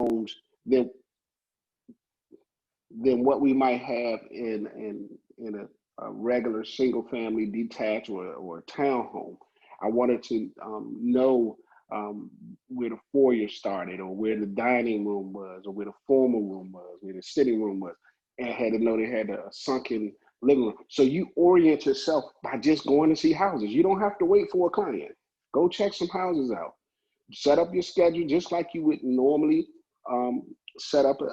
homes than what we might have in a regular single family detached or a townhome. I wanted to know where the foyer started, or where the dining room was, or where the formal room was, where the sitting room was, and I had to know they had a sunken living room. So you orient yourself by just going to see houses. You don't have to wait for a client. Go check some houses out. Set up your schedule just like you would normally um, set up a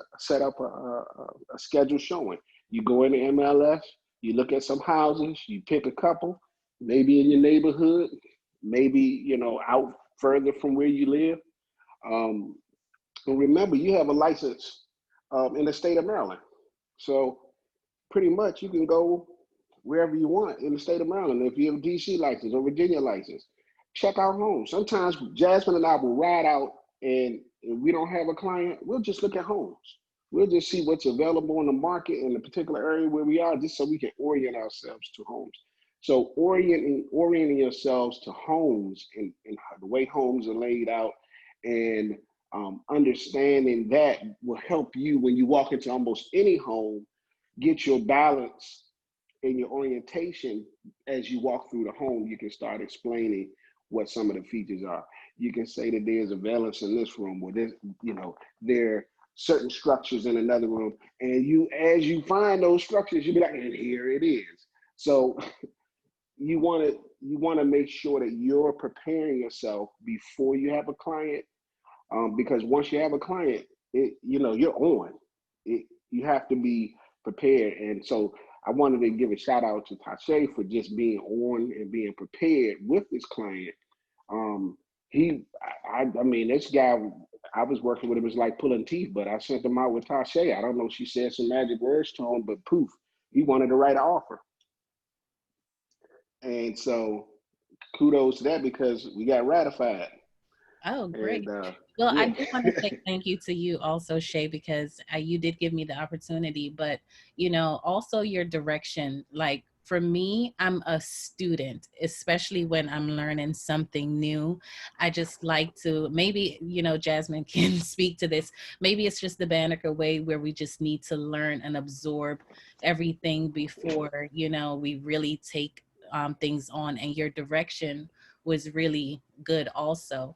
schedule showing. You go into MLS, you look at some houses, you pick a couple, maybe in your neighborhood, maybe out further from where you live. Um, and remember, you have a license in the state of Maryland, so pretty much you can go wherever you want in the state of Maryland. If you have a DC license or Virginia license, check out homes. Sometimes Jasmine and I will ride out, and if we don't have a client, we'll just look at homes. We'll just see what's available in the market in the particular area where we are, just so we can orient ourselves to homes. So orienting yourselves to homes and the way homes are laid out, and understanding that will help you when you walk into almost any home, get your balance in your orientation. As you walk through the home, you can start explaining what some of the features are. You can say that there's a valance in this room, or there's, there are certain structures in another room. And as you find those structures, you'll be like, and here it is. So you want to make sure that you're preparing yourself before you have a client, because once you have a client, you're on. You have to be prepared. And so I wanted to give a shout out to Tasha for just being on and being prepared with this client. I mean, this guy, I was working with him, was like pulling teeth, but I sent him out with Tasha. I don't know, she said some magic words to him, but poof, he wanted to write an offer. And so kudos to that, because we got ratified. Oh, And great. Well, I yeah. do want to say thank you to you also, Shay, because you did give me the opportunity, but also your direction. Like for me, I'm a student, especially when I'm learning something new. I just like to, maybe, Jasmine can speak to this. Maybe it's just the Banneker way, where we just need to learn and absorb everything before, we really take things on. And your direction was really good also.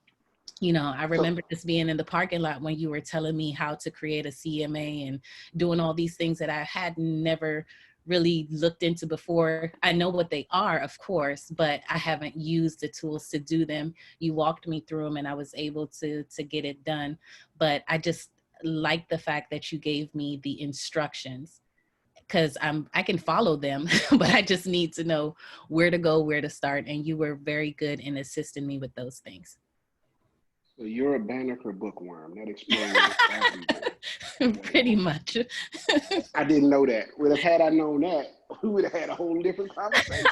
I So remember just being in the parking lot when you were telling me how to create a CMA and doing all these things that I had never really looked into before. I know what they are, of course, but I haven't used the tools to do them. You walked me through them and I was able to get it done. But I just like the fact that you gave me the instructions, because I can follow them, but I just need to know where to go, where to start. And you were very good in assisting me with those things. you're a Banneker bookworm. That explains everything. Okay. Pretty much. I didn't know that. Would have had I known that, we would have had a whole different conversation.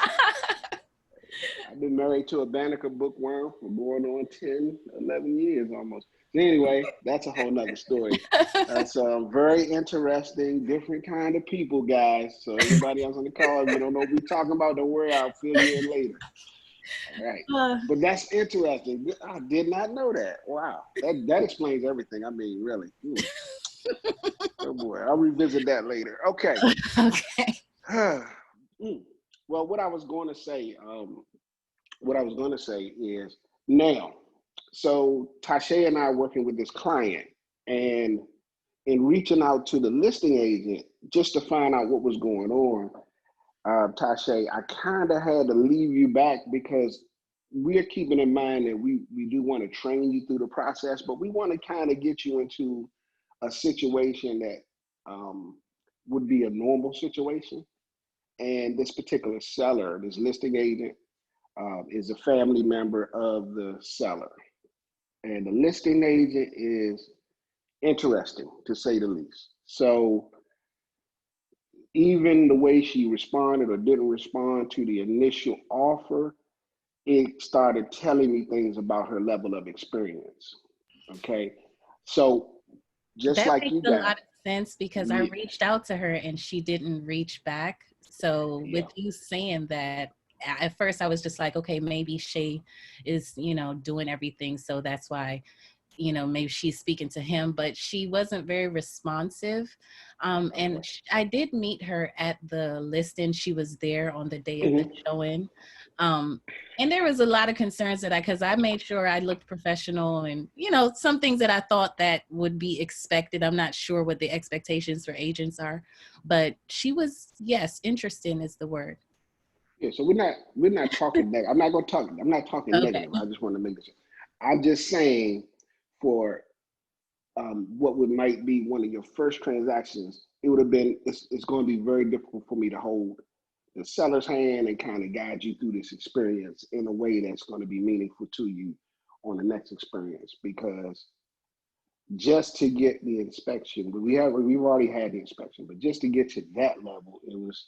I've been married to a Banneker bookworm for going on 10, 11 years almost. So anyway, that's a whole nother story. That's very interesting, different kind of people, guys. So anybody else on the call, if you don't know what we're talking about, don't worry, I'll fill you in later. All right. Uh, But that's interesting. I did not know that. Wow. That explains everything. I mean, really. Oh boy. I'll revisit that later. Okay. okay. Well, what I was going to say is now. So Tasha and I are working with this client, and in reaching out to the listing agent just to find out what was going on, Tasha, I kind of had to leave you back, because we're keeping in mind that we do want to train you through the process, but we want to kind of get you into a situation that um, would be a normal situation. And this particular seller, this listing agent, is a family member of the seller. And the listing agent is interesting, to say the least. So even the way she responded or didn't respond to the initial offer, it started telling me things about her level of experience. Okay. So just That like makes you a got, lot of sense because I yeah, reached out to her and she didn't reach back. So with yeah. you saying that, at first I was just like, okay, maybe Shay is, doing everything. So that's why. you know, maybe she's speaking to him, but she wasn't very responsive. And I did meet her at the listing. She was there on the day of the showing. And there was a lot of concerns that because I made sure I looked professional and, you know, some things that I thought that would be expected. I'm not sure what the expectations for agents are, but she was, yes, interesting is the word. Yeah, so we're not talking negative. I'm not talking Okay. negative. I just want to make this. I'm just saying for what would might be one of your first transactions, it would have been it's going to be very difficult for me to hold the seller's hand and kind of guide you through this experience in a way that's going to be meaningful to you on the next experience, because just to get the inspection, we've already had the inspection, but just to get to that level, it was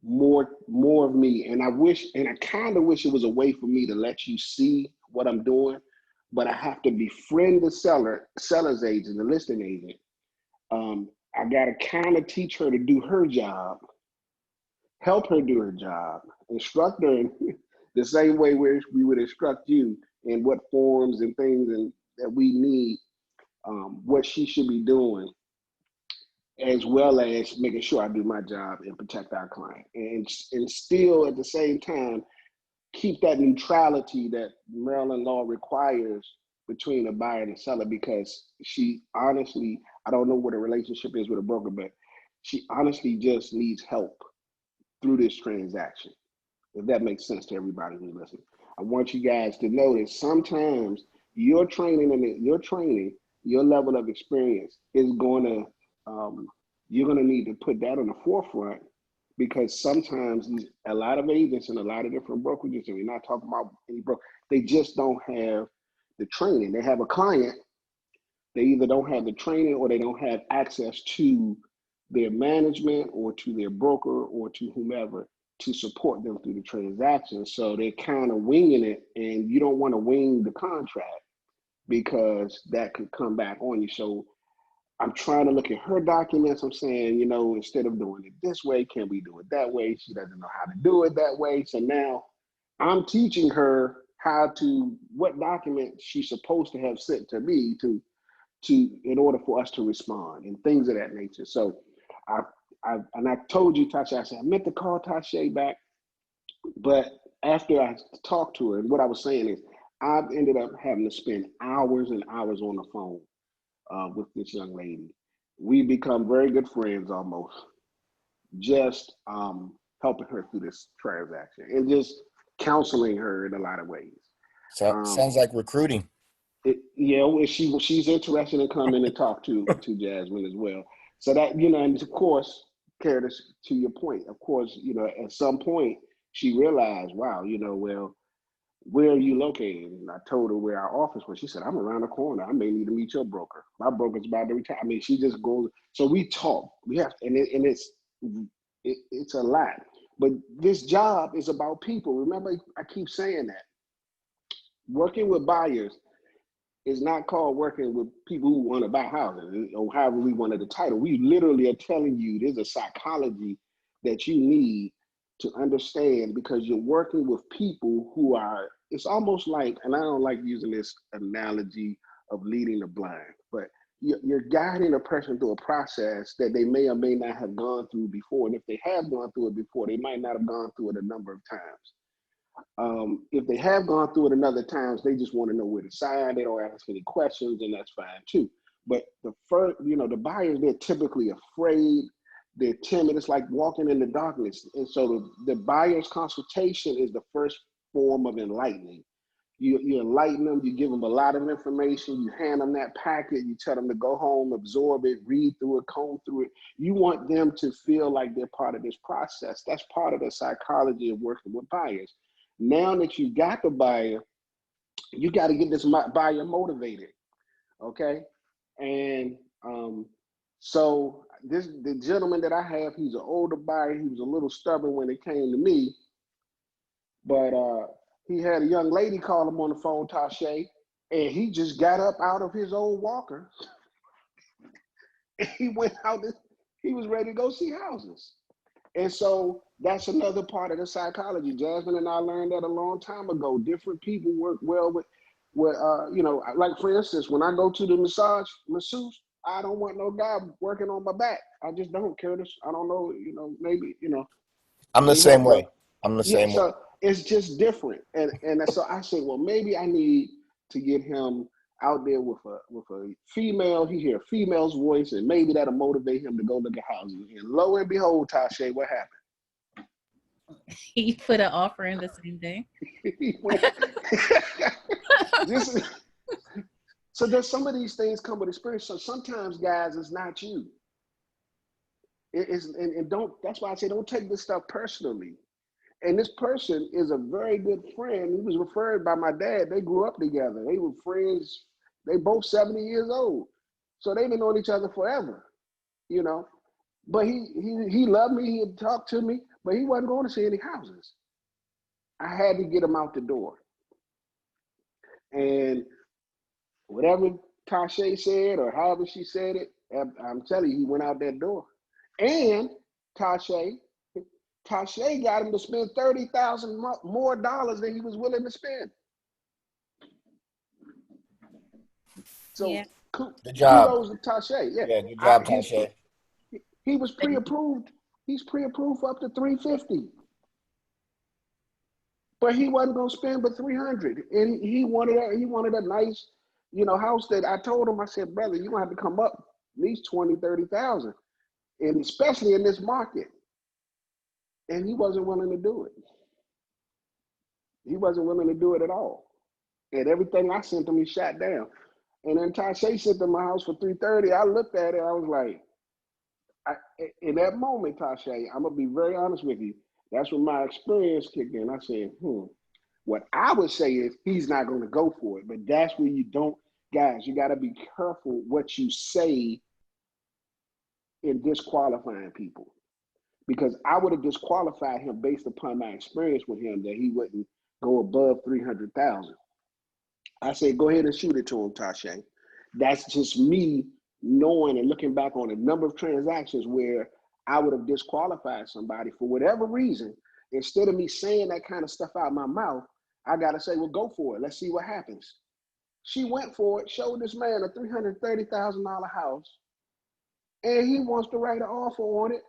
more of me. And I kind of wish it was a way for me to let you see what I'm doing, but I have to befriend the seller's agent, the listing agent. I got to kind of teach her to do her job, help her do her job, instruct her in the same way we would instruct you in what forms and things and that we need, what she should be doing, as well as making sure I do my job and protect our client, and still at the same time keep that neutrality that Maryland law requires between a buyer and a seller, because she honestly, I don't know what a relationship is with a broker, but she honestly just needs help through this transaction, if that makes sense to everybody who's listening. I want you guys to know that sometimes your your level of experience is going to, you're going to need to put that on the forefront, because sometimes a lot of agents and a lot of different brokerages, and we're not talking about any broker, they just don't have the training. They have a client, they either don't have the training or they don't have access to their management or to their broker or to whomever to support them through the transaction. So they're kind of winging it, and you don't want to wing the contract because that could come back on you. So I'm trying to look at her documents. I'm saying, you know, instead of doing it this way, can we do it that way? She doesn't know how to do it that way. So now I'm teaching her what document she's supposed to have sent to me to in order for us to respond and things of that nature. So I told you, Tasha, I said, I meant to call Tasha back, but after I talked to her, and what I was saying is I've ended up having to spend hours and hours on the phone with this young lady. We become very good friends almost, just helping her through this transaction and just counseling her in a lot of ways. So sounds like recruiting. She's interested in coming and talk to Jasmine as well. So that, you know, and of course, Curtis, to your point, of course, you know, at some point she realized, wow, you know, well, where are you located? And I told her where our office was. She said, I'm around the corner. I may need to meet your broker. My broker's about to retire. I mean, she just goes. So we talk. We have, it's a lot. But this job is about people. Remember, I keep saying that. Working with buyers is not called working with people who want to buy houses, or however we wanted the title. We literally are telling you there's a psychology that you need to understand, because you're working with people who are, it's almost like, and I don't like using this analogy of leading the blind, but you're guiding a person through a process that they may or may not have gone through before. And if they have gone through it before, they might not have gone through it a number of times. If they have gone through it another times, they just want to know where to sign. They don't ask any questions, and that's fine too. But the buyers, they're typically afraid. They're timid. It's like walking in the darkness. And so the buyer's consultation is the first form of enlightening. You enlighten them, you give them a lot of information, you hand them that packet, you tell them to go home, absorb it, read through it, comb through it. You want them to feel like they're part of this process. That's part of the psychology of working with buyers. Now that you got the buyer, you got to get this buyer motivated, okay? And so the gentleman that I have, he's an older buyer. He was a little stubborn when it came to me, but he had a young lady call him on the phone, Tasha, and he just got up out of his old walker. And he went out. He was ready to go see houses. And so that's another part of the psychology. Jasmine and I learned that a long time ago. Different people work well with. you know, like for instance, when I go to the masseuse, I don't want no guy working on my back. I just don't, Curtis. I don't know, you know, maybe, you know, I'm the they same have way. the, I'm the yeah, same way. so it's just different. And so I say, well, maybe I need to get him out there with a female. He hear a female's voice, and maybe that'll motivate him to go look at houses. And lo and behold, Tasha, what happened? He put an offer in the same day. He went, just so there's some of these things come with experience. So sometimes, guys, it's not you. It is, and don't. That's why I say don't take this stuff personally. And this person is a very good friend. He was referred by my dad. They grew up together. They were friends. They both 70 years old. So they've been knowing each other forever, you know. But he loved me. He'd talk to me, but he wasn't going to see any houses. I had to get him out the door. And whatever Tasha said or however she said it, I'm telling you, he went out that door. And Tasha got him to spend $30,000 more dollars than he was willing to spend. So Yeah. Good job. kudos to Tasha. Yeah, good job, Tasha. He was pre-approved. He's pre-approved for up to $350. But he wasn't gonna spend but $300. And he wanted a nice, you know, house that I told him, I said, brother, you're gonna have to come up at least 20, 30,000. And especially in this market. And he wasn't willing to do it. He wasn't willing to do it at all. And everything I sent him, he shot down. And then Tasha sent him my house for $330. I looked at it, I was like, in that moment, Tasha, I'm gonna be very honest with you. That's when my experience kicked in. I said, what I would say is he's not gonna go for it. But that's where you don't, guys, you gotta be careful what you say in disqualifying people. Because I would have disqualified him based upon my experience with him that he wouldn't go above 300,000. I said, go ahead and shoot it to him, Tasha. That's just me knowing and looking back on a number of transactions where I would have disqualified somebody for whatever reason. Instead of me saying that kind of stuff out of my mouth, I got to say, well, go for it. Let's see what happens. She went for it, showed this man a $330,000 house, and he wants to write an offer on it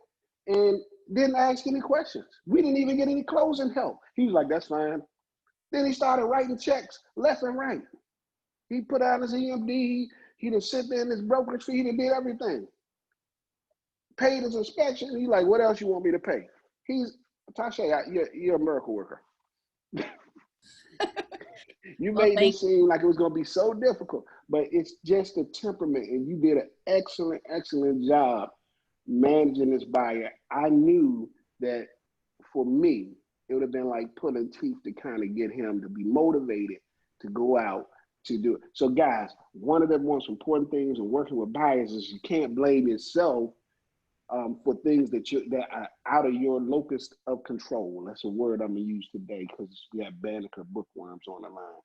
and didn't ask any questions. We didn't even get any closing help. He was like, that's fine. Then he started writing checks left and right. He put out his EMD. He done sit there in his brokerage fee. He did everything. Paid his inspection. He's like, what else you want me to pay? Tasha, you're a miracle worker. You made this seem like it was going to be so difficult, but it's just a temperament, and you did an excellent, excellent job managing this buyer. I knew that for me, it would have been like pulling teeth to kind of get him to be motivated to go out to do it. So guys, one of the most important things in working with buyers is you can't blame yourself for things that are out of your locus of control. That's a word I'm gonna use today because we have Banneker bookworms on the line.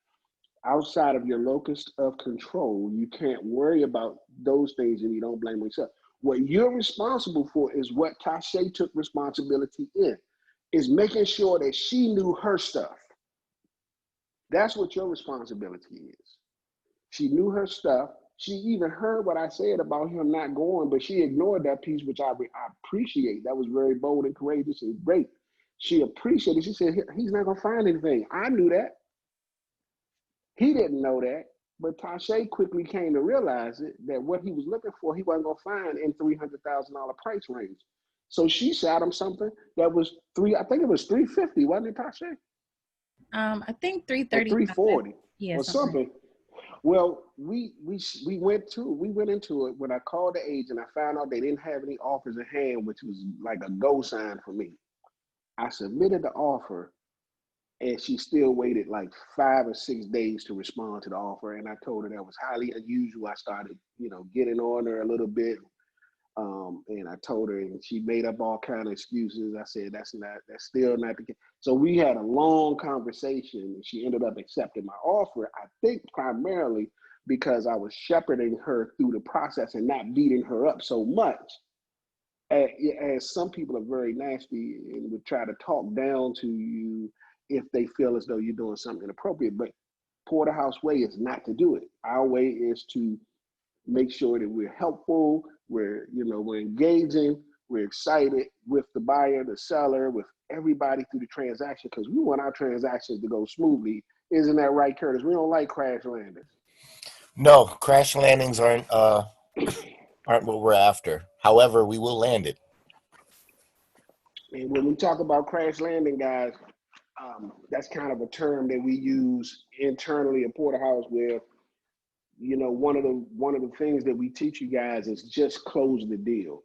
Outside of your locus of control, you can't worry about those things and you don't blame yourself. What you're responsible for is what Tasha took responsibility in, is making sure that she knew her stuff. That's what your responsibility is. She knew her stuff. She even heard what I said about him not going, but she ignored that piece, which I appreciate. That was very bold and courageous and great. She appreciated it. She said, he's not going to find anything. I knew that. He didn't know that, but Tasha quickly came to realize it, that what he was looking for, he wasn't going to find in $300,000 price range. So she shot him something that was I think it was 350, wasn't it, Tasha? I think 330. 340 yeah, or something. Well, we went into it when I called the agent. I found out they didn't have any offers in hand, which was like a go sign for me. I submitted the offer, and she still waited like 5 or 6 days to respond to the offer. And I told her that was highly unusual. I started, getting on her a little bit. And I told her, and she made up all kind of excuses. I said, that's still not the case. So we had a long conversation, and she ended up accepting my offer. I think primarily because I was shepherding her through the process and not beating her up so much. As some people are very nasty and would try to talk down to you if they feel as though you're doing something inappropriate. But Porterhouse way is not to do it. Our way is to make sure that we're helpful, we're engaging, we're excited with the buyer, the seller, with everybody through the transaction, because we want our transactions to go smoothly. Isn't that right, Curtis? We don't like crash landings. No, crash landings aren't what we're after. However, we will land it. And when we talk about crash landing, guys, that's kind of a term that we use internally at Porterhouse, where one of the things that we teach you guys is just close the deal.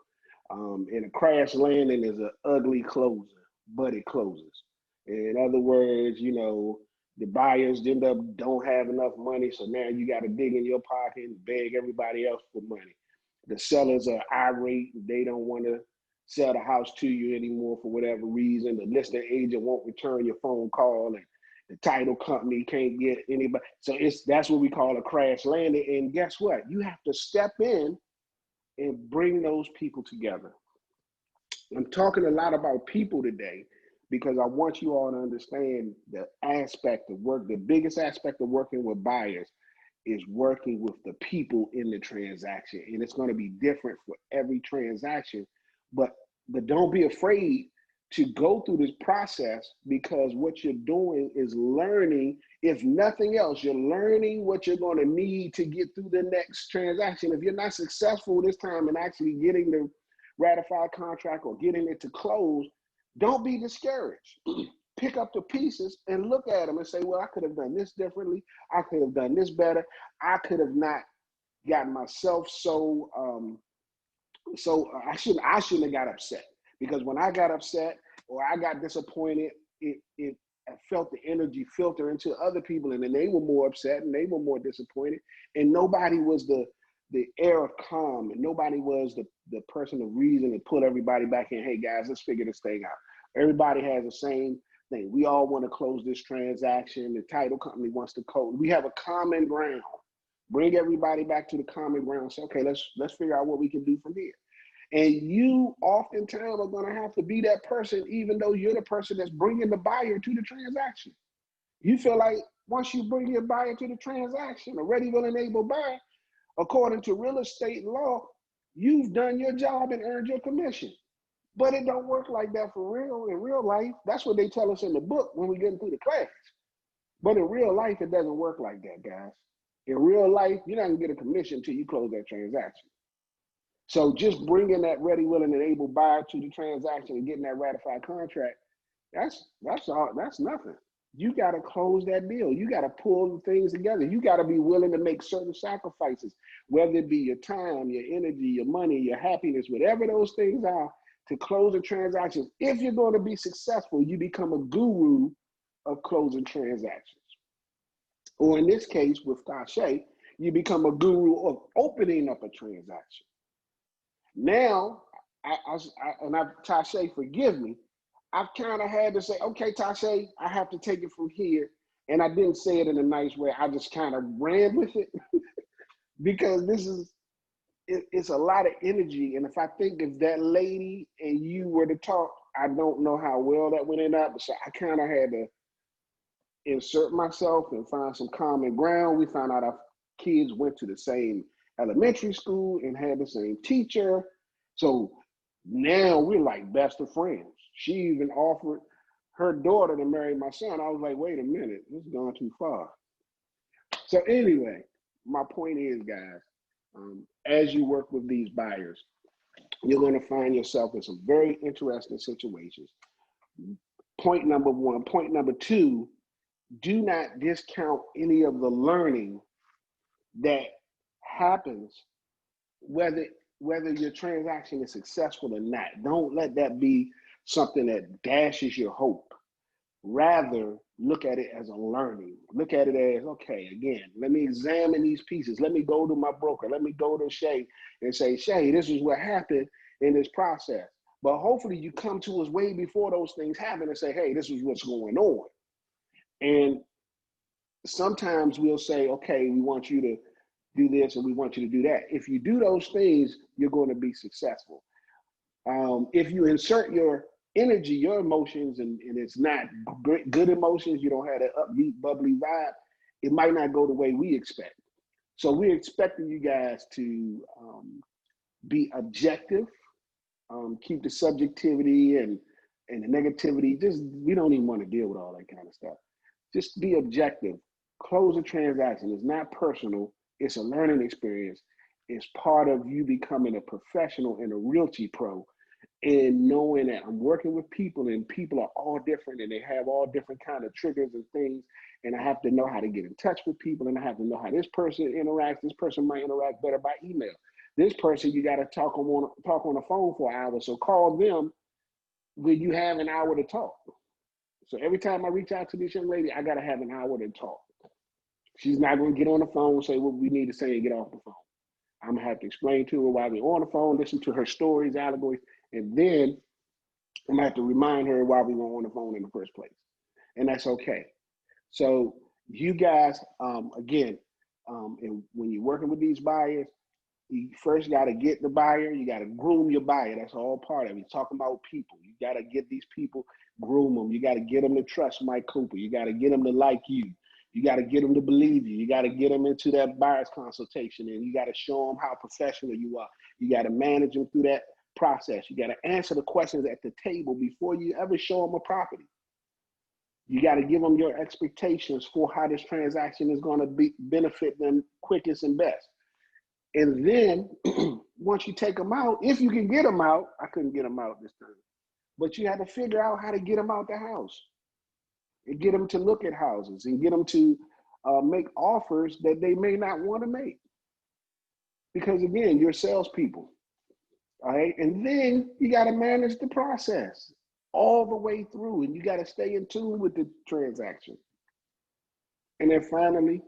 And a crash landing is an ugly closer, but it closes. In other words, the buyers don't have enough money, so now you got to dig in your pocket and beg everybody else for money. The sellers are irate; they don't want to sell the house to you anymore for whatever reason. The listing agent won't return your phone call, and the title company can't get anybody. So that's what we call a crash landing. And guess what? You have to step in and bring those people together. I'm talking a lot about people today because I want you all to understand the aspect of work. The biggest aspect of working with buyers is working with the people in the transaction. And it's going to be different for every transaction. But don't be afraid to go through this process, because what you're doing is learning. If nothing else, you're learning what you're going to need to get through the next transaction. If you're not successful this time in actually getting the ratified contract or getting it to close, don't be discouraged. Pick up the pieces and look at them and say, well, I could have done this differently. I could have done this better. I could have not gotten myself so I shouldn't have got upset, because when I got upset or I got disappointed, I felt the energy filter into other people, and then they were more upset and they were more disappointed, and nobody was the air of calm, and nobody was the person of reason to put everybody back in. Hey guys, let's figure this thing out. Everybody has the same thing. We all want to close this transaction. The title company wants to close. We have a common ground. Bring everybody back to the common ground. Say, okay, let's figure out what we can do from here. And you oftentimes are going to have to be that person, even though you're the person that's bringing the buyer to the transaction. You feel like once you bring your buyer to the transaction, a ready, willing, able buyer, according to real estate law, you've done your job and earned your commission. But it don't work like that for real. In real life, that's what they tell us in the book when we get through the class. But in real life, it doesn't work like that, guys. In real life, you're not going to get a commission until you close that transaction. So just bringing that ready, willing, and able buyer to the transaction and getting that ratified contract, that's nothing. You got to close that deal. You got to pull the things together. You got to be willing to make certain sacrifices, whether it be your time, your energy, your money, your happiness, whatever those things are, to close a transaction. If you're going to be successful, you become a guru of closing transactions. Or in this case with Tasha, you become a guru of opening up a transaction. Now, Tasha, forgive me, I've kind of had to say, okay, Tasha, I have to take it from here. And I didn't say it in a nice way. I just kind of ran with it because it's a lot of energy. And if I think of that lady and you were to talk, I don't know how well that went in up. So I kind of had to insert myself and find some common ground. We found out our kids went to the same elementary school and had the same teacher. So now we're like best of friends. She even offered her daughter to marry my son. I was like, wait a minute, this is going too far. So anyway, my point is, guys, as you work with these buyers, you're going to find yourself in some very interesting situations. Point number one. Point number two, do not discount any of the learning that happens, whether your transaction is successful or not. Don't let that be something that dashes your hope. Rather, look at it as a learning. Look at it as, okay, again, let me examine these pieces. Let me go to my broker. Let me go to Shay and say, Shay, this is what happened in this process. But hopefully you come to us way before those things happen and say, hey, this is what's going on. And sometimes we'll say, okay, we want you to do this and we want you to do that. If you do those things, you're going to be successful. If you insert your energy, your emotions, and it's not good emotions, you don't have that upbeat, bubbly vibe, it might not go the way we expect. So we're expecting you guys to be objective, keep the subjectivity and the negativity. Just we don't even want to deal with all that kind of stuff. Just be objective. Close a transaction. It's not personal. It's a learning experience. It's part of you becoming a professional and a realty pro, and knowing that I'm working with people and people are all different and they have all different kind of triggers and things. And I have to know how to get in touch with people, and I have to know how this person interacts. This person might interact better by email. This person, you got to talk on the phone for an hour. So call them when you have an hour to talk. So every time I reach out to this young lady, I got to have an hour to talk. She's not going to get on the phone, say what we need to say, and get off the phone. I'm going to have to explain to her while we're on the phone, listen to her stories, allegories, and then I'm going to have to remind her why we were on the phone in the first place. And that's okay. So you guys, again, and when you're working with these buyers, you first got to get the buyer. You got to groom your buyer. That's all part of it. You're talking about people. You got to get these people, groom them. You got to get them to trust Mike Cooper. You got to get them to like you. You got to get them to believe you. You got to get them into that buyer's consultation, and you got to show them how professional you are. You got to manage them through that process. You got to answer the questions at the table before you ever show them a property. You got to give them your expectations for how this transaction is going to benefit them quickest and best. And then once you take them out, if you can get them out, I couldn't get them out this time, but you had to figure out how to get them out the house and get them to look at houses and get them to make offers that they may not want to make. Because again, you're salespeople, all right? And then you got to manage the process all the way through, and you got to stay in tune with the transaction. And then finally,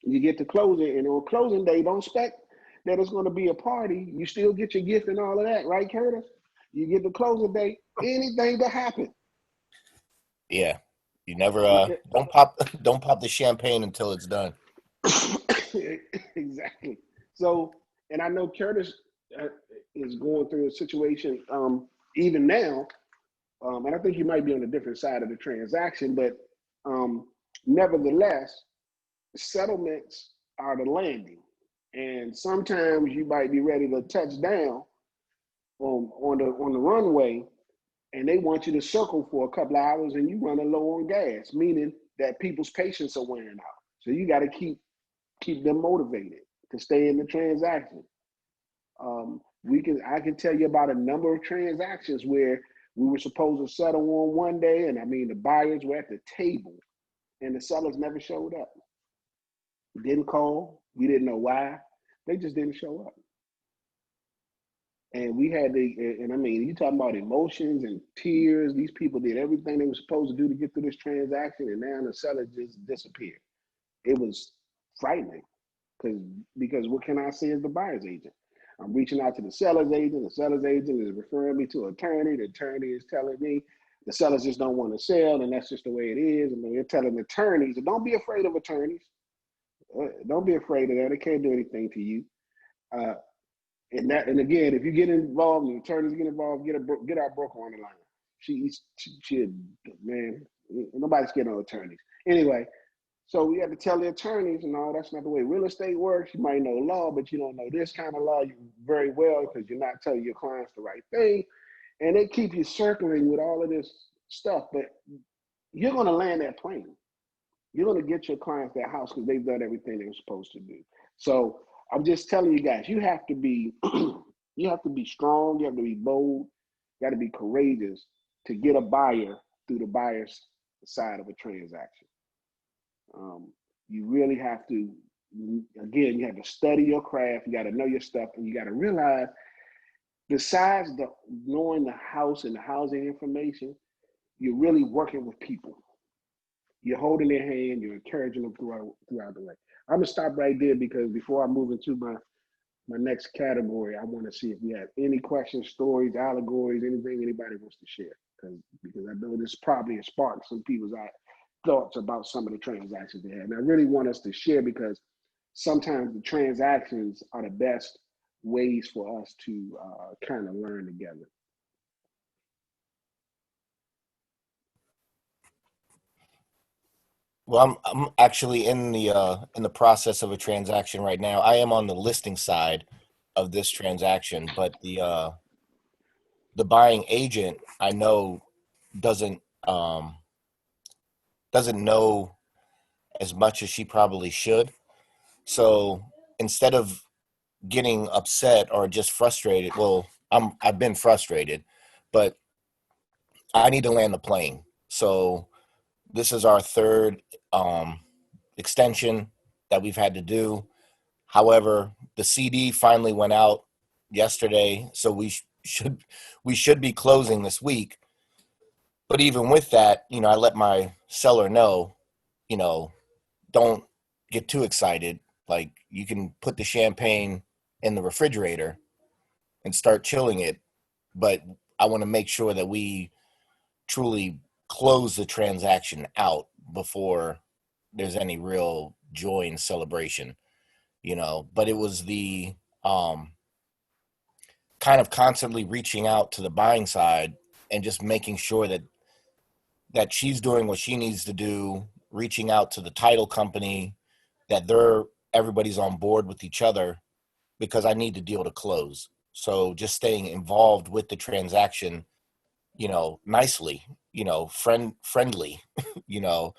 you get to closing, and on closing day, don't expect that it's going to be a party. You still get your gift and all of that, right, Curtis? You get the closing day, anything to happen. Yeah, you never don't pop the champagne until it's done. Exactly. So, and I know Curtis is going through a situation even now, and I think he might be on a different side of the transaction, but nevertheless, settlements are the landing, and sometimes you might be ready to touch down on the runway, and they want you to circle for a couple of hours, and you running low on gas, meaning that people's patience are wearing out. So you got to keep them motivated to stay in the transaction. I can tell you about a number of transactions where we were supposed to settle on one day, and I mean the buyers were at the table, and the sellers never showed up. Didn't call. We didn't know why. They just didn't show up. And we had and I mean, you talking about emotions and tears. These people did everything they were supposed to do to get through this transaction, and now the seller just disappeared. It was frightening because what can I say as the buyer's agent? I'm reaching out to the seller's agent. The seller's agent is referring me to an attorney. The attorney is telling me the sellers just don't want to sell, and that's just the way it is. And they're telling attorneys, don't be afraid of attorneys. Don't be afraid of that. They can't do anything to you. And again, if you get involved, and the attorneys get involved, get our broker on the line. She man, nobody's getting on attorneys. Anyway, so we have to tell the attorneys, no, that's not the way real estate works. You might know law, but you don't know this kind of law very well because you're not telling your clients the right thing. And they keep you circling with all of this stuff, but you're going to land that plane. You're going to get your clients that house because they've done everything they were supposed to do. So I'm just telling you guys, you have to be you have to be strong, you have to be bold, you got to be courageous to get a buyer through the buyer's side of a transaction. You really have to, again, you have to study your craft, you got to know your stuff, and you got to realize besides knowing the house and the housing information, you're really working with people. You're holding their hand, you're encouraging them throughout the way. I'm gonna stop right there because before I move into my next category, I want to see if we have any questions, stories, allegories, anything anybody wants to share. Because I know this probably has sparked some people's thoughts about some of the transactions they had. And I really want us to share because sometimes the transactions are the best ways for us to kind of learn together. Well, I'm actually in the process of a transaction right now. I am on the listing side of this transaction, but the buying agent I know doesn't doesn't know as much as she probably should. So instead of getting upset or just frustrated, well, I've been frustrated, but I need to land the plane. So this is our third um, extension that we've had to do. However, the CD finally went out yesterday, so we should be closing this week. But even with that, I let my seller know, you know, don't get too excited. Like, you can put the champagne in the refrigerator and start chilling it, but I want to make sure that we truly close the transaction out before there's any real joy and celebration. But it was the um kind of constantly reaching out to the buying side and just making sure that she's doing what she needs to do, reaching out to the title company, that everybody's on board with each other, because I need the deal to close. So just staying involved with the transaction, nicely, friendly, you know,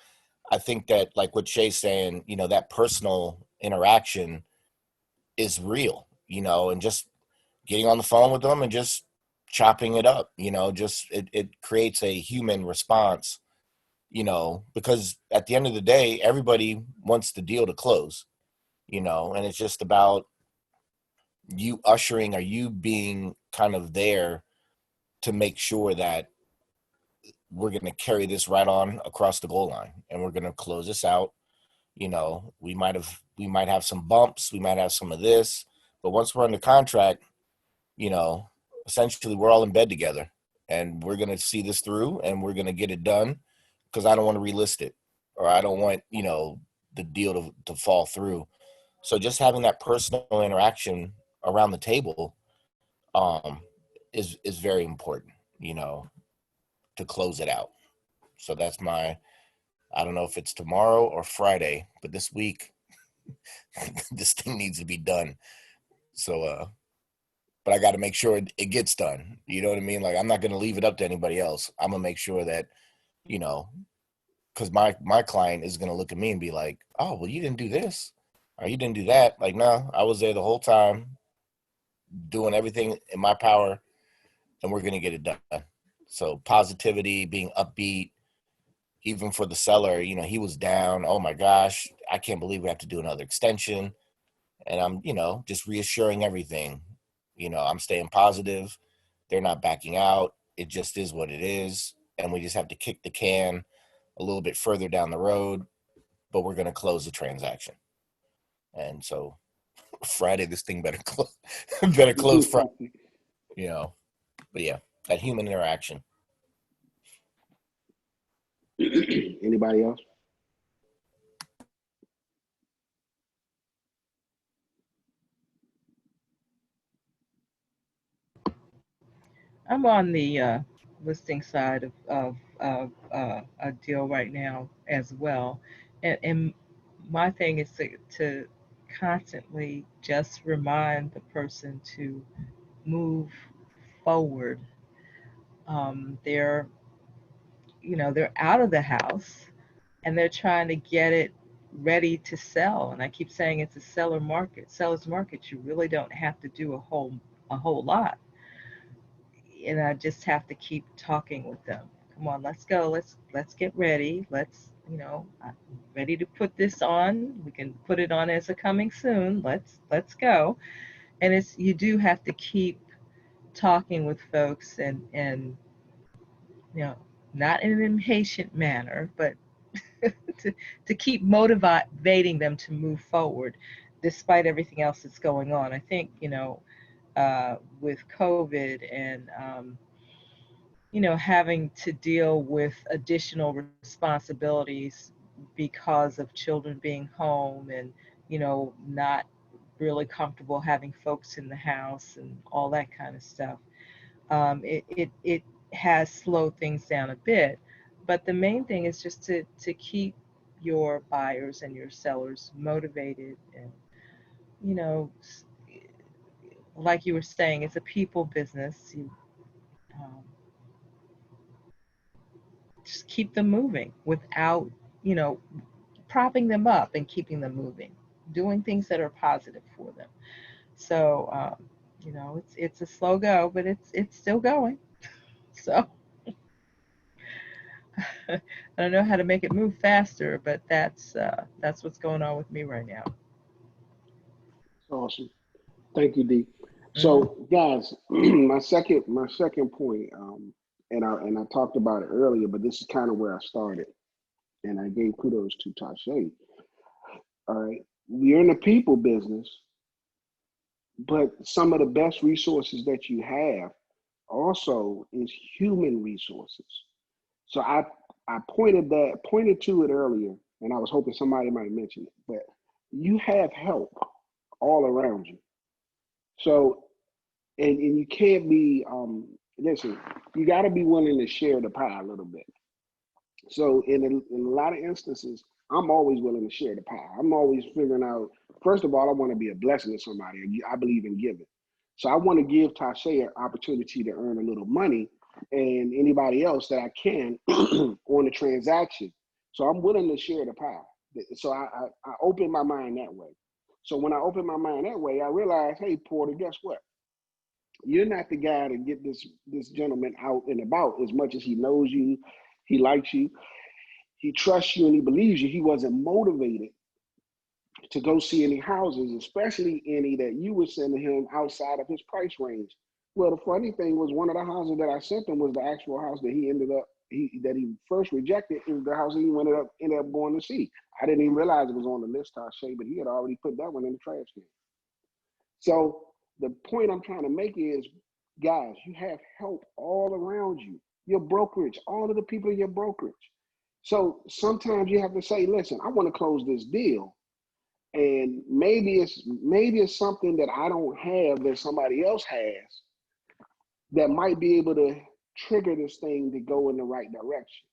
I think that, like what Shay's saying, that personal interaction is real, and just getting on the phone with them and just chopping it up, just it creates a human response, because at the end of the day, everybody wants the deal to close, and it's just about you ushering, or you being kind of there to make sure that we're going to carry this right on across the goal line, and we're going to close this out. We might have some bumps, we might have some of this, but once we're under contract, you know, essentially we're all in bed together, and we're going to see this through, and we're going to get it done, because I don't want to relist it, or I don't want, the deal to fall through. So just having that personal interaction around the table um, is very important, to close it out. So that's I don't know if it's tomorrow or Friday, but this week, this thing needs to be done. So, but I got to make sure it gets done. You know what I mean? Like, I'm not going to leave it up to anybody else. I'm gonna make sure that, you know, because my client is going to look at me and be like, "Oh, well, you didn't do this, or you didn't do that." Like, no, I was there the whole time, doing everything in my power, and we're going to get it done. So positivity, being upbeat, even for the seller, he was down. Oh my gosh, I can't believe we have to do another extension. And I'm, just reassuring everything. I'm staying positive. They're not backing out. It just is what it is. And we just have to kick the can a little bit further down the road, but we're going to close the transaction. And so Friday, this thing better close, better close Friday, but yeah, that human interaction. Anybody else? I'm on the listing side of a deal right now as well. And my thing is to constantly just remind the person to move forward. They're, they're out of the house and they're trying to get it ready to sell. And I keep saying it's a seller's market. You really don't have to do a whole lot, and I just have to keep talking with them. Come on, let's go. Let's get ready. I'm ready to put this on. We can put it on as a coming soon. Let's go. And you do have to keep talking with folks, and you know not in an impatient manner, but to keep motivating them to move forward despite everything else that's going on. I think with COVID and having to deal with additional responsibilities because of children being home and, not really comfortable having folks in the house and all that kind of stuff. It has slowed things down a bit. But the main thing is just to keep your buyers and your sellers motivated, and you know, like you were saying, it's a people business. You um, just keep them moving without, you know, propping them up and keeping them moving, doing things that are positive for them. So, you know, it's a slow go, but it's still going. So I don't know how to make it move faster, but that's what's going on with me right now. Awesome. Thank you, D. Hmm. So, guys, my second point, and I talked about it earlier, but this is kind of where I started, and I gave kudos to Tasha. All right, we're in the people business, but some of the best resources that you have also is human resources. So I pointed to it earlier, and I was hoping somebody might mention it, but you have help all around you. So and you can't be listen, you got to be willing to share the pie a little bit. So in a lot of instances, I'm always willing to share the pie. I'm always figuring out, first of all, I want to be a blessing to somebody. I believe in giving. So I want to give Tasha an opportunity to earn a little money and anybody else that I can on the transaction. So I'm willing to share the pie. So I open my mind that way. So when I open my mind that way, I realize, hey, Porter, guess what? You're not the guy to get this gentleman out and about. As much as he knows you, he likes you, he trusts you, and he believes you. He wasn't motivated to go see any houses, especially any that you were sending him outside of his price range. Well, the funny thing was, one of the houses that I sent him was the actual house that he ended up he first rejected, is the house he ended up going to see. I didn't even realize it was on the list, Tasha, but he had already put that one in the trash can. So the point I'm trying to make is, guys, you have help all around you. Your brokerage, all of the people in your brokerage. So sometimes you have to say, listen, I want to close this deal. And maybe it's something that I don't have that somebody else has that might be able to trigger this thing to go in the right direction.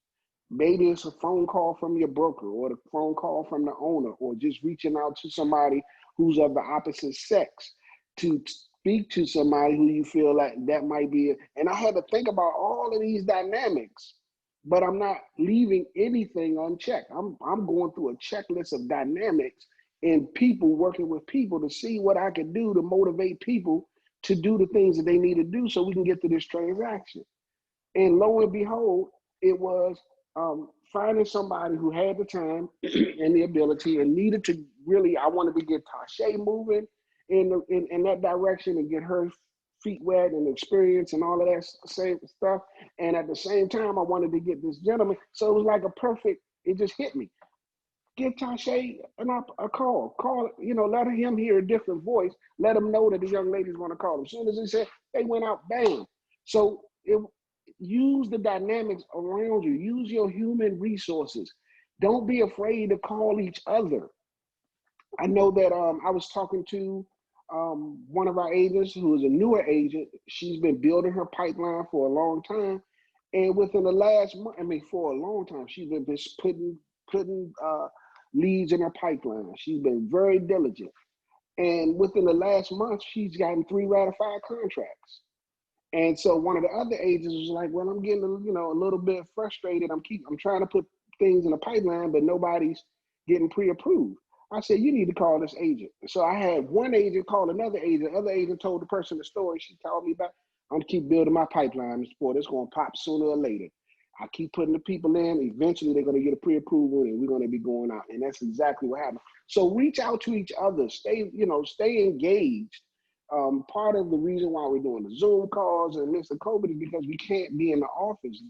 Maybe it's a phone call from your broker, or the phone call from the owner, or just reaching out to somebody who's of the opposite sex to speak to somebody who you feel like that might be. And I had to think about all of these dynamics, but I'm not leaving anything unchecked. I'm going through a checklist of dynamics and people, working with people to see what I can do to motivate people to do the things that they need to do so we can get to this transaction. And lo and behold, it was finding somebody who had the time and the ability and needed to really, I wanted to get Tasha moving in that direction and get her feet wet and experience and all of that same stuff. And at the same time, I wanted to get this gentleman. So it was like it just hit me. Give Tasha a call. Let him hear a different voice. Let him know that the young lady's going to call him. As soon as he said, they went out, bam. So use the dynamics around you. Use your human resources. Don't be afraid to call each other. I know that I was talking to one of our agents who is a newer agent. She's been building her pipeline for a long time. And within the last month, for a long time, she's been just putting leads in her pipeline. She's been very diligent. And within the last month, she's gotten 3 ratified contracts. And so one of the other agents was like, well, I'm getting a little bit frustrated. I'm trying to put things in the pipeline, but nobody's getting pre-approved. I said, you need to call this agent. So I had one agent call another agent. The other agent told the person the story. She told me about, I'm gonna keep building my pipeline. This boy, it's gonna pop sooner or later. I keep putting the people in. Eventually, they're gonna get a pre-approval, and we're gonna be going out. And that's exactly what happened. So reach out to each other. Stay engaged. Part of the reason why we're doing the Zoom calls and Mr. COVID is because we can't be in the office.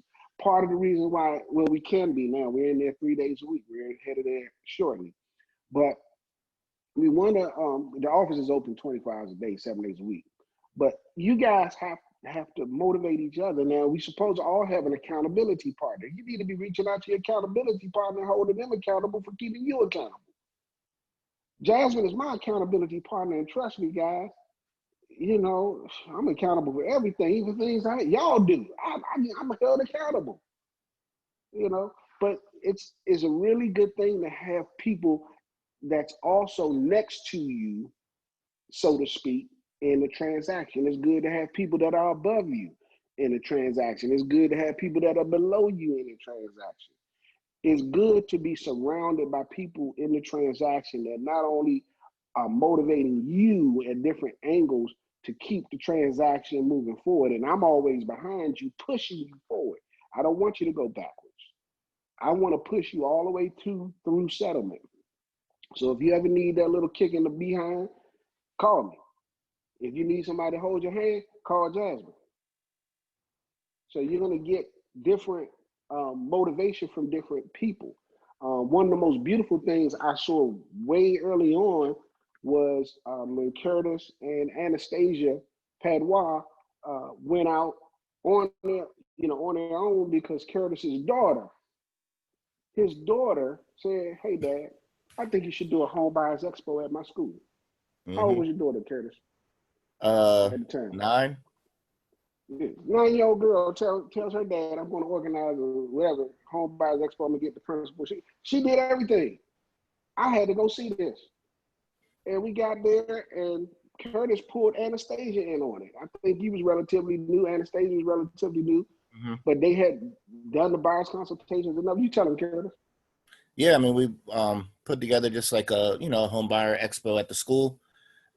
Part of the reason why, well, we can be now. We're in there 3 days a week. We're headed there shortly. But we want to, the office is open 24 hours a day, 7 days a week. But you guys have to motivate each other. Now, we supposed to all have an accountability partner. You need to be reaching out to your accountability partner and holding them accountable for keeping you accountable. Jasmine is my accountability partner, and trust me, guys, I'm accountable for everything, even things y'all do. I'm held accountable, but it's a really good thing to have people that's also next to you, so to speak, in the transaction. It's good to have people that are above you in the transaction. It's good to have people that are below you in the transaction. It's good to be surrounded by people in the transaction that not only are motivating you at different angles to keep the transaction moving forward. And I'm always behind you, pushing you forward. I don't want you to go backwards. I want to push you all the way through settlement. So if you ever need that little kick in the behind, call me. If you need somebody to hold your hand, call Jasmine. So you're going to get different motivation from different people. One of the most beautiful things I saw way early on was when Curtis and Anastasia Padua went out on their own, because Curtis's daughter, his daughter said, "Hey, Dad, I think you should do a home buyers expo at my school." How old was your daughter, Curtis, at the time? 9. 9-year-old girl tells her dad, "I'm going to organize a whatever home buyers expo. I'm gonna get the principal." She did everything. I had to go see this, and we got there, and Curtis pulled Anastasia in on it. I think he was relatively new. Anastasia was relatively new, but they had done the buyers consultations enough. You tell him, Curtis. Yeah, I mean, we put together just like a home buyer expo at the school,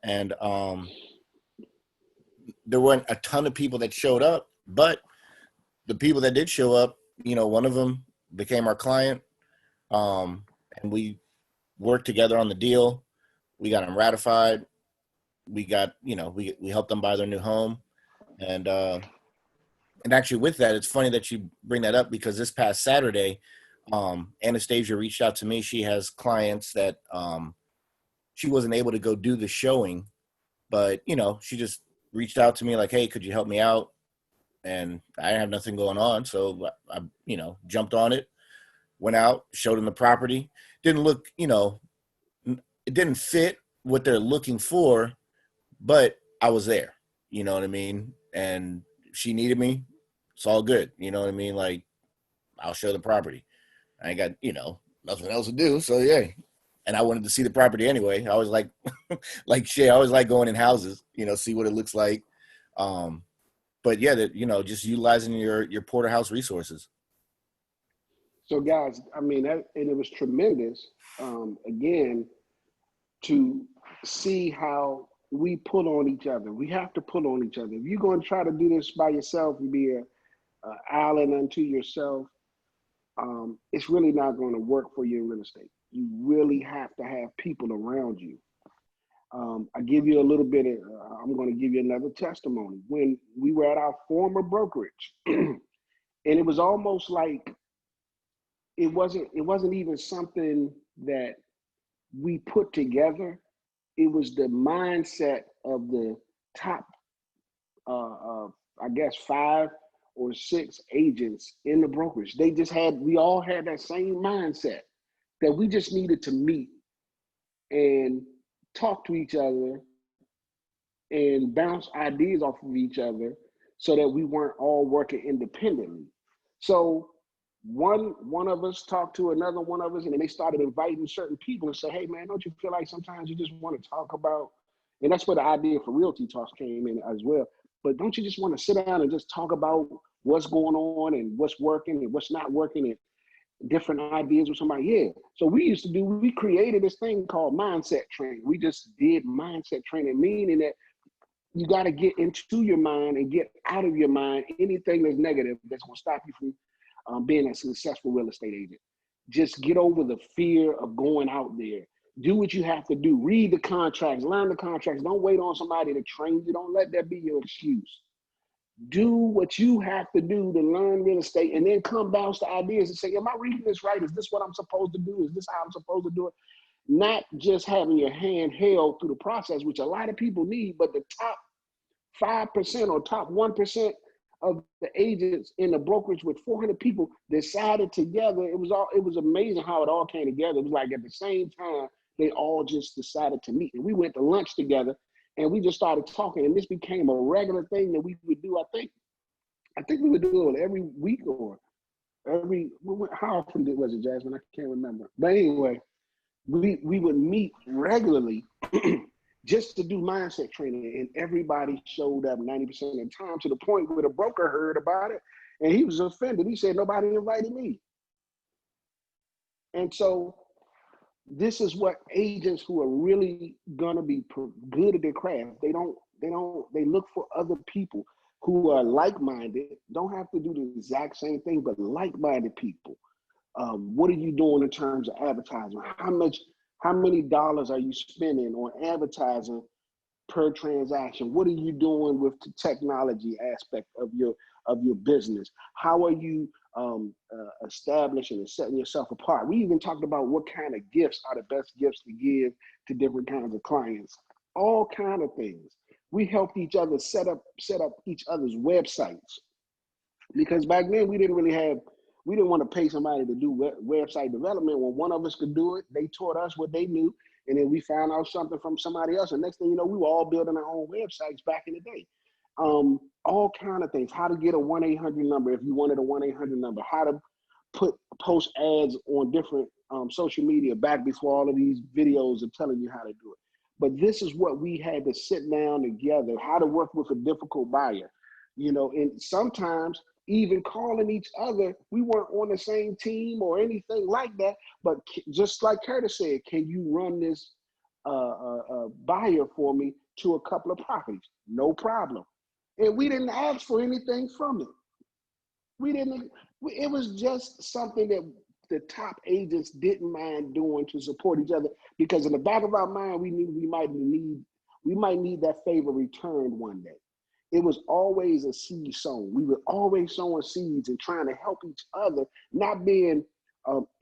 and there weren't a ton of people that showed up, but the people that did show up, one of them became our client, and we worked together on the deal. We got them ratified. We got, we helped them buy their new home, and actually with that, it's funny that you bring that up, because this past Saturday, Anastasia reached out to me. She has clients that she wasn't able to go do the showing, but she just reached out to me like, "Hey, could you help me out?" And I didn't have nothing going on, so I jumped on it, went out, showed them the property. Didn't look, it didn't fit what they're looking for, but I was there, you know what I mean? And she needed me. It's all good. You know what I mean? Like, I'll show the property. I ain't got, nothing else to do. So yeah. And I wanted to see the property anyway. I was like, like Shay, I always like going in houses, see what it looks like. But yeah, that, just utilizing your porterhouse resources. So guys, I mean, and it was tremendous, again, to see how we pull on each other. We have to pull on each other. If you're going to try to do this by yourself and be an island unto yourself, it's really not going to work for you in real estate. You really have to have people around you. I give you a little bit of, I'm going to give you another testimony. When we were at our former brokerage, and it was almost like it wasn't even something that we put together. It was the mindset of the top, I guess, 5 or 6 agents in the brokerage. We all had that same mindset that we just needed to meet and talk to each other and bounce ideas off of each other, so that we weren't all working independently. So one of us talked to another one of us, and then they started inviting certain people and say, "Hey man, don't you feel like sometimes you just want to talk about," and that's where the idea for Realty Talks came in as well. "But don't you just want to sit down and just talk about what's going on and what's working and what's not working and different ideas with somebody?" Yeah. So we created this thing called mindset training. We just did mindset training, meaning that you got to get into your mind and get out of your mind anything that's negative that's going to stop you from being a successful real estate agent. Just get over the fear of going out there. Do what you have to do. Read the contracts, learn the contracts. Don't wait on somebody to train you. Don't let that be your excuse. Do what you have to do to learn real estate, and then come bounce the ideas and say, "Am I reading this right? Is this what I'm supposed to do? Is this how I'm supposed to do it?" Not just having your hand held through the process, which a lot of people need, but the top 5% or top 1% of the agents in the brokerage with 400 people decided together. It was amazing how it all came together. It was like at the same time, they all just decided to meet. And we went to lunch together, and we just started talking, and this became a regular thing that we would do. I think we would do it every week or how often was it, Jasmine? I can't remember. But anyway, we would meet regularly just to do mindset training, and everybody showed up 90% of the time, to the point where the broker heard about it and he was offended. He said, nobody invited me. And so this is what agents who are really gonna be good at their craft, they look for other people who are like-minded, don't have to do the exact same thing, but like-minded people. What are you doing in terms of advertising? How many dollars are you spending on advertising per transaction? What are you doing with the technology aspect of your business? How are you establishing and setting yourself apart? We even talked about what kind of gifts are the best gifts to give to different kinds of clients. All kind of things. We helped each other set up each other's websites, because back then we didn't want to pay somebody to do website development. When one of us could do it, they taught us what they knew, and then we found out something from somebody else. And next thing you know, we were all building our own websites back in the day. All kind of things. How to get a 1-800 number if you wanted a 1-800 number. How to post ads on different social media back before all of these videos are telling you how to do it. But this is what we had to sit down together, how to work with a difficult buyer. And sometimes even calling each other, we weren't on the same team or anything like that, but just like Curtis said, can you run this buyer for me to a couple of properties? No problem. And we didn't ask for anything from it. It was just something that the top agents didn't mind doing to support each other, because in the back of our mind, we knew we might need that favor returned one day. It was always a seed sown. We were always sowing seeds and trying to help each other, not being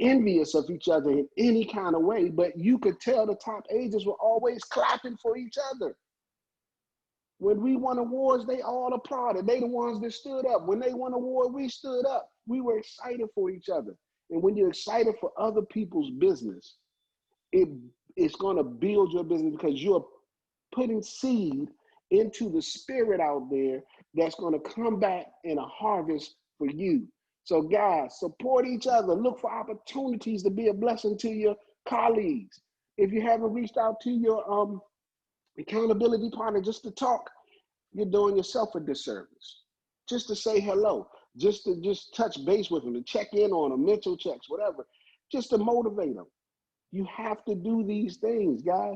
envious of each other in any kind of way, but you could tell the top agents were always clapping for each other. When we won awards, they all applauded. They the ones that stood up. When they won award, we stood up. We were excited for each other. And when you're excited for other people's business, it's going to build your business, because you're putting seed into the spirit out there that's going to come back in a harvest for you. So guys, support each other. Look for opportunities to be a blessing to your colleagues. If you haven't reached out to your accountability partner just to talk, you're doing yourself a disservice. Just to say hello, just to touch base with them, to check in on them, mental checks, whatever, just to motivate them. You have to do these things, guys.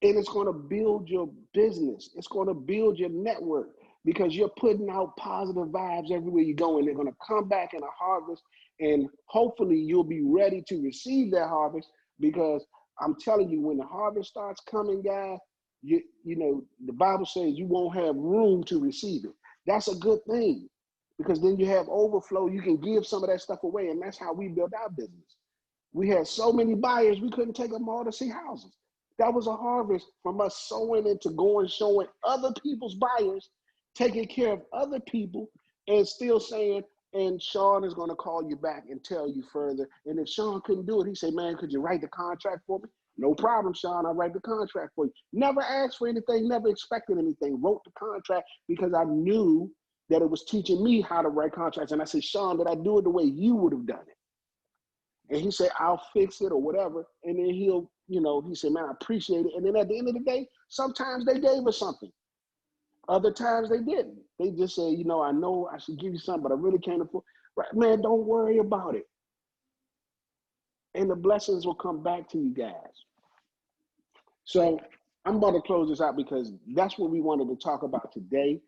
And it's going to build your business. It's going to build your network, because you're putting out positive vibes everywhere you go, and they're going to come back in a harvest, and hopefully you'll be ready to receive that harvest, because I'm telling you, when the harvest starts coming, guys, you know, the Bible says you won't have room to receive it. That's a good thing, because then you have overflow. You can give some of that stuff away, and that's how we built our business. We had so many buyers, we couldn't take them all to see houses. That was a harvest from us sowing into going, showing other people's buyers, taking care of other people, and still saying, and Sean is going to call you back and tell you further. And if Sean couldn't do it, he said, man, could you write the contract for me? No problem, Sean, I'll write the contract for you. Never asked for anything, never expected anything. Wrote the contract because I knew that it was teaching me how to write contracts. And I said, Sean, did I do it the way you would have done it? And he said, I'll fix it or whatever. And then he'll, you know, he said, man, I appreciate it. And then at the end of the day, sometimes they gave us something. Other times they didn't. They just said, you know I should give you something, but I really can't afford. Right, man, don't worry about it. And the blessings will come back to you guys. So I'm about to close this out, because that's what we wanted to talk about today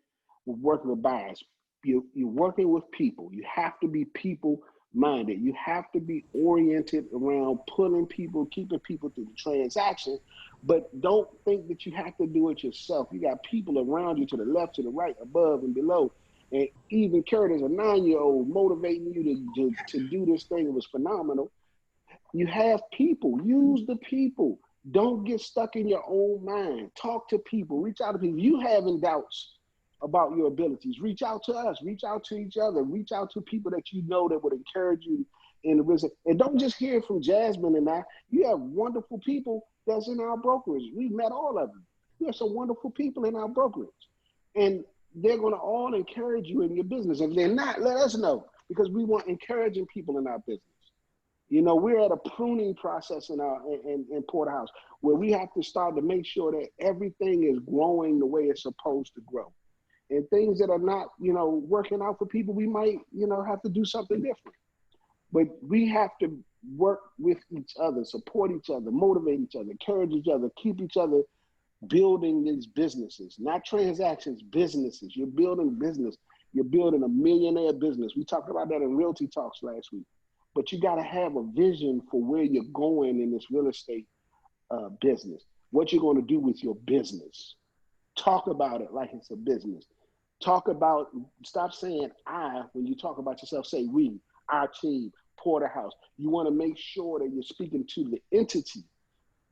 with working with buyers. You're working with people. You have to be people-minded. You have to be oriented around pulling people, keeping people through the transaction, but don't think that you have to do it yourself. You got people around you to the left, to the right, above, and below. And even Curtis, a 9-year-old, motivating you to do this thing. It was phenomenal. You have people. Use the people. Don't get stuck in your own mind. Talk to people. Reach out to people. If you having doubts about your abilities, reach out to us. Reach out to each other. Reach out to people that you know that would encourage you in the business. And don't just hear from Jasmine and I. You have wonderful people that's in our brokerage. We've met all of them. We have some wonderful people in our brokerage. And they're going to all encourage you in your business. If they're not, let us know. because we want encouraging people in our business. You know, we're at a pruning process in Porterhouse where we have to start to make sure that everything is growing the way it's supposed to grow. And things that are not, you know, working out for people, we might, you know, have to do something different. But we have to work with each other, support each other, motivate each other, encourage each other, keep each other building these businesses, not transactions, businesses. You're building business. You're building a millionaire business. We talked about that in Realty Talks last week. But you got to have a vision for where you're going in this real estate business, what you're going to do with your business. Talk about it like it's a business. Talk about, stop saying I when you talk about yourself, say we, our team, Porterhouse. You want to make sure that you're speaking to the entity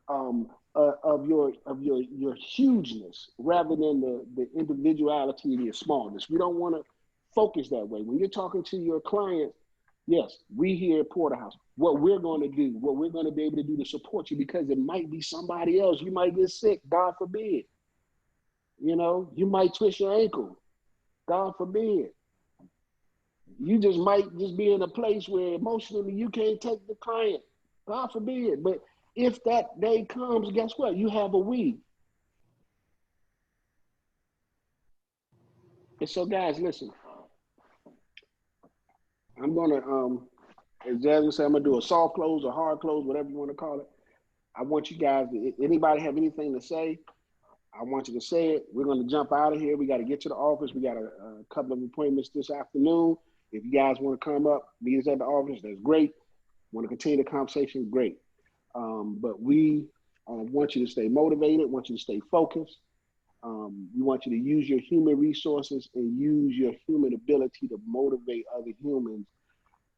of your hugeness rather than the individuality and your smallness. We don't want to focus that way. When you're talking to your clients, yes, we here at Porterhouse, what we're going to do, what we're going to be able to do to support you, because it might be somebody else. You might get sick, God forbid. You know, you might twist your ankle, God forbid. You just might just be in a place where emotionally you can't take the client, God forbid. But if that day comes, guess what? You have a we. And so guys, listen, I'm gonna, as Jasmine said, I'm gonna do a soft close or hard close, whatever you want to call it. I want you guys, anybody have anything to say? I want you to say it. We're going to jump out of here. We got to get to the office. We got a couple of appointments this afternoon. If you guys want to come up, meet us at the office, that's great. Want to continue the conversation, great. But we want you to stay motivated, want you to stay focused. We want you to use your human resources and use your human ability to motivate other humans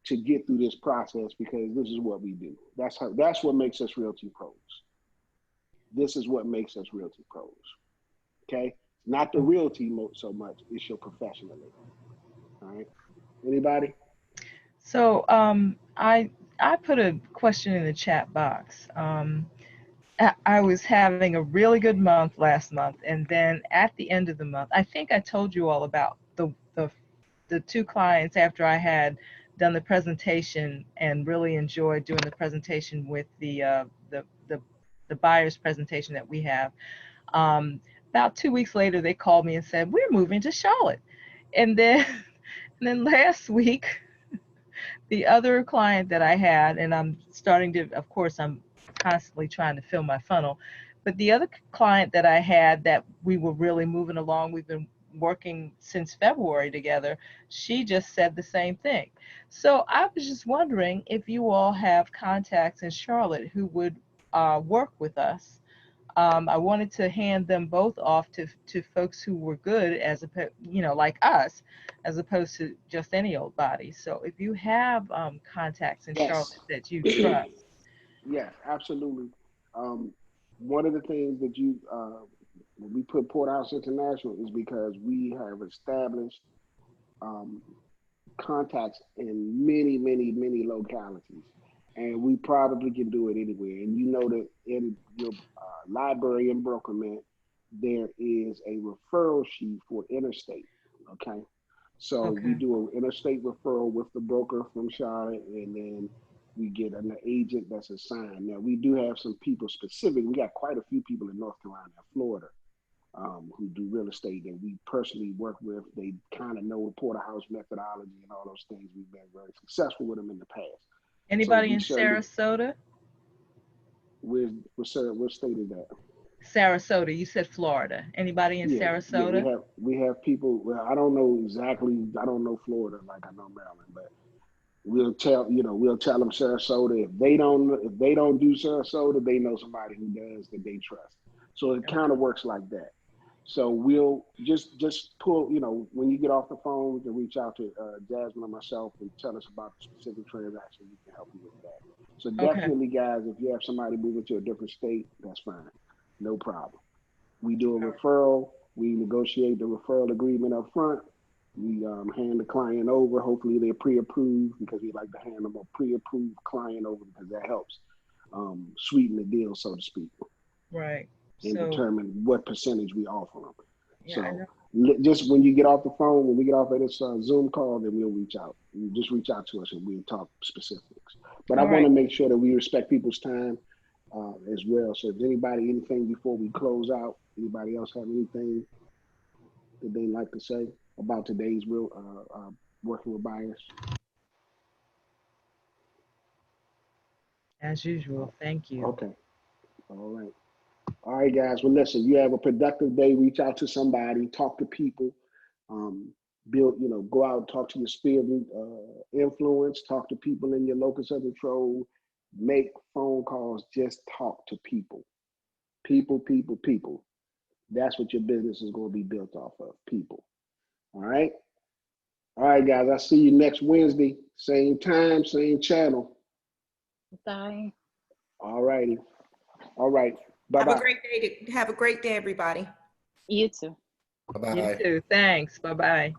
to get through this process, because this is what we do. That's what makes us Realty Pros. This is what makes us Realty Pros. Okay? Not the realty so much, it's your professionalism. All right. Anybody? So I put a question in the chat box. I was having a really good month last month, and then at the end of the month, I think I told you all about the two clients after I had done the presentation and really enjoyed doing the presentation with the buyer's presentation that we have. About 2 weeks later, they called me and said, we're moving to Charlotte. And then last week, the other client that I had, and I'm starting to, of course, I'm constantly trying to fill my funnel, but the other client that I had that we were really moving along, we've been working since February together, she just said the same thing. So I was just wondering if you all have contacts in Charlotte who would work with us. I wanted to hand them both off to folks who were good, as like us, as opposed to just any old body. So if you have contacts in Charlotte that you trust. Yes, absolutely. One of the things that when we put Porterhouse International is because we have established contacts in many, many, many localities. And we probably can do it anywhere. And you know that in your library in Brooklyn, there is a referral sheet for interstate, okay? So we do an interstate referral with the broker from Charlotte, and then we get an agent that's assigned. Now, we do have some people specific. We got quite a few people in North Carolina and Florida who do real estate that we personally work with. They kind of know the Porterhouse methodology and all those things. We've been very successful with them in the past. Anybody in Sarasota? What state is that? Sarasota. You said Florida. Anybody in Sarasota? Yeah, we have people. Well, I don't know exactly. I don't know Florida like I know Maryland, but we'll tell them Sarasota. If they don't do Sarasota, they know somebody who does that they trust. So it kind of works like that. So we'll just pull, when you get off the phone, to reach out to Jasmine or myself and tell us about the specific transaction. We can help you with that. So definitely, guys, if you have somebody moving to a different state, that's fine. No problem. We do a referral. We negotiate the referral agreement up front. We hand the client over. Hopefully they're pre-approved, because we like to hand them a pre-approved client over, because that helps sweeten the deal, so to speak. Right. And determine what percentage we offer them. Yeah, so just when you get off the phone, when we get off of this Zoom call, then we'll reach out. You just reach out to us and we'll talk specifics. But I All want right. to make sure that we respect people's time as well. So if anybody, anything before we close out, anybody else have anything that they'd like to say about today's real working with buyers? As usual, thank you. Okay. All right. All right, guys. Well, listen, you have a productive day. Reach out to somebody, talk to people, build, go out and talk to your sphere of influence, talk to people in your locus of control, make phone calls, just talk to people. People, people, people. That's what your business is going to be built off of, people. All right? All right, guys. I'll see you next Wednesday. Same time, same channel. Bye. All righty. All right. Have Bye-bye. a great day. Have a great day, everybody. You too. You Bye-bye. too. Thanks. Bye-bye.